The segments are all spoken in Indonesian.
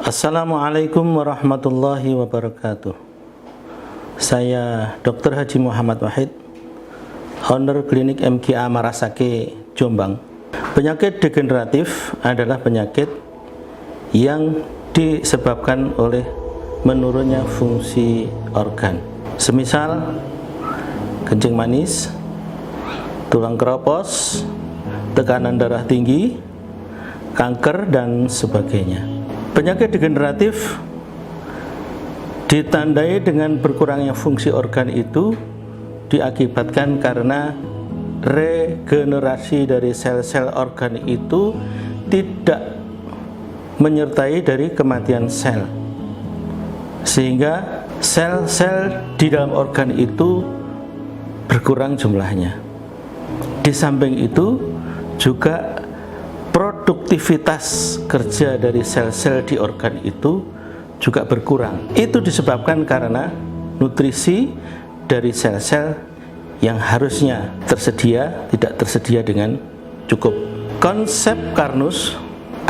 Assalamualaikum warahmatullahi wabarakatuh. Saya Dr. Haji Muhammad Wahid, owner klinik MGA Marasake, Jombang. Penyakit degeneratif adalah penyakit yang disebabkan oleh menurunnya fungsi organ. Semisal kencing manis, tulang keropos, tekanan darah tinggi, kanker, dan sebagainya. Penyakit degeneratif ditandai dengan berkurangnya fungsi organ itu diakibatkan karena regenerasi dari sel-sel organ itu tidak menyertai dari kematian sel, sehingga sel-sel di dalam organ itu berkurang jumlahnya. Di samping itu juga produktivitas kerja dari sel-sel di organ itu juga berkurang. Itu disebabkan karena nutrisi dari sel-sel yang harusnya tersedia tidak tersedia dengan cukup. Konsep Karnus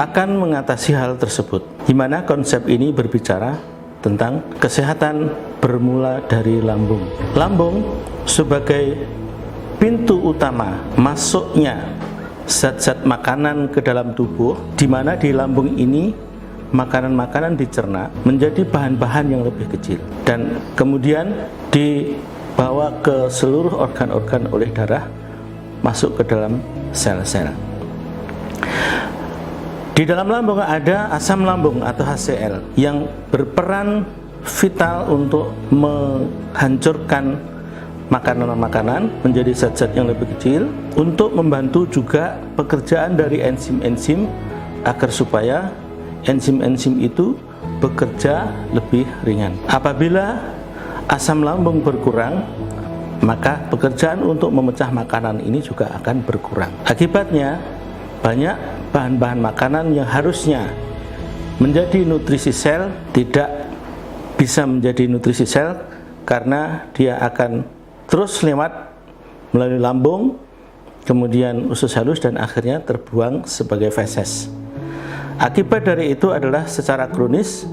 akan mengatasi hal tersebut, di mana konsep ini berbicara tentang kesehatan bermula dari lambung. Lambung sebagai pintu utama masuknya zat-zat makanan ke dalam tubuh, di mana di lambung ini makanan-makanan dicerna menjadi bahan-bahan yang lebih kecil dan kemudian dibawa ke seluruh organ-organ oleh darah, masuk ke dalam sel-sel. Di dalam lambung ada asam lambung atau HCl yang berperan vital untuk menghancurkan makanan-makanan menjadi zat-zat yang lebih kecil, untuk membantu juga pekerjaan dari enzim-enzim agar supaya enzim-enzim itu bekerja lebih ringan. Apabila asam lambung berkurang, maka pekerjaan untuk memecah makanan ini juga akan berkurang. Akibatnya banyak bahan-bahan makanan yang harusnya menjadi nutrisi sel tidak bisa menjadi nutrisi sel karena dia akan terus lewat melalui lambung, kemudian usus halus, dan akhirnya terbuang sebagai feses. Akibat dari itu adalah secara kronis,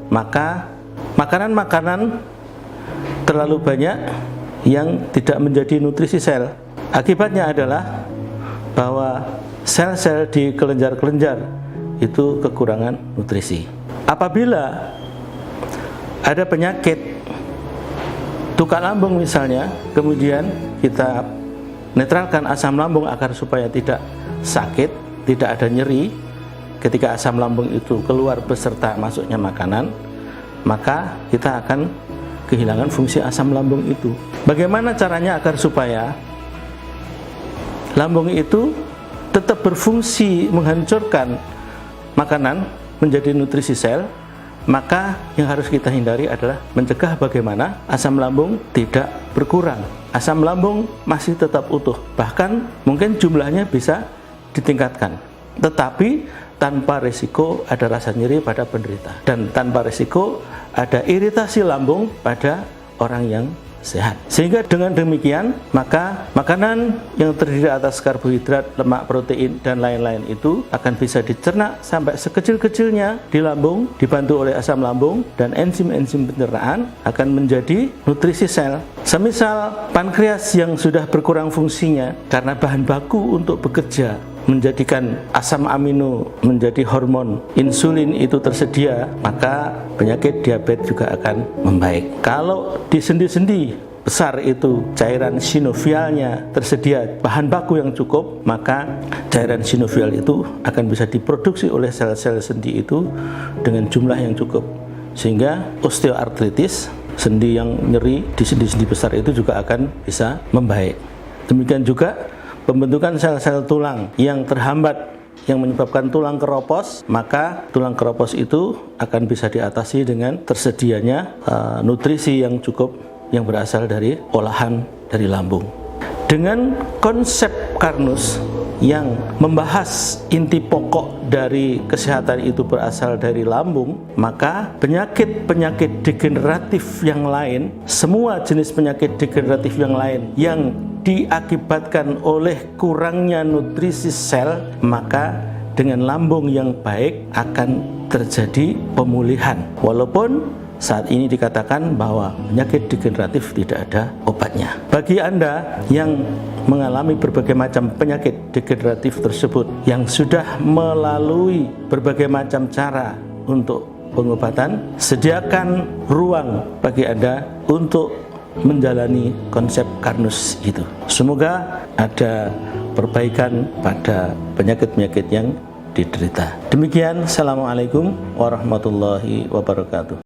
maka makanan-makanan terlalu banyak yang tidak menjadi nutrisi sel. Akibatnya adalah bahwa sel-sel di kelenjar-kelenjar itu kekurangan nutrisi. Apabila ada penyakit tukak lambung misalnya, kemudian kita netralkan asam lambung agar supaya tidak sakit, tidak ada nyeri ketika asam lambung itu keluar beserta masuknya makanan, maka kita akan kehilangan fungsi asam lambung itu. Bagaimana caranya agar supaya lambung itu tetap berfungsi menghancurkan makanan menjadi nutrisi sel? Maka yang harus kita hindari adalah mencegah bagaimana asam lambung tidak berkurang. Asam lambung masih tetap utuh, bahkan mungkin jumlahnya bisa ditingkatkan, tetapi tanpa risiko ada rasa nyeri pada penderita, dan tanpa risiko ada iritasi lambung pada orang yang sehat. Sehingga dengan demikian, maka makanan yang terdiri atas karbohidrat, lemak, protein, dan lain-lain itu akan bisa dicerna sampai sekecil-kecilnya di lambung, dibantu oleh asam lambung, dan enzim-enzim pencernaan akan menjadi nutrisi sel. Semisal pankreas yang sudah berkurang fungsinya karena bahan baku untuk bekerja menjadikan asam amino menjadi hormon insulin itu tersedia, maka penyakit diabetes juga akan membaik. Kalau di sendi-sendi besar itu cairan sinovialnya tersedia bahan baku yang cukup, maka cairan sinovial itu akan bisa diproduksi oleh sel-sel sendi itu dengan jumlah yang cukup, sehingga osteoartritis, sendi yang nyeri di sendi-sendi besar itu juga akan bisa membaik. Demikian juga pembentukan sel-sel tulang yang terhambat yang menyebabkan tulang keropos, maka tulang keropos itu akan bisa diatasi dengan tersedianya nutrisi yang cukup yang berasal dari olahan dari lambung. Dengan konsep Karnus yang membahas inti pokok dari kesehatan itu berasal dari lambung, maka penyakit-penyakit degeneratif yang lain, semua jenis penyakit degeneratif yang lain yang diakibatkan oleh kurangnya nutrisi sel, maka dengan lambung yang baik akan terjadi pemulihan. Walaupun saat ini dikatakan bahwa penyakit degeneratif tidak ada obatnya. Bagi Anda yang mengalami berbagai macam penyakit degeneratif tersebut, yang sudah melalui berbagai macam cara untuk pengobatan, sediakan ruang bagi Anda untuk menjalani konsep Karnus itu. Semoga ada perbaikan pada penyakit-penyakit yang diderita. Demikian, Assalamualaikum warahmatullahi wabarakatuh.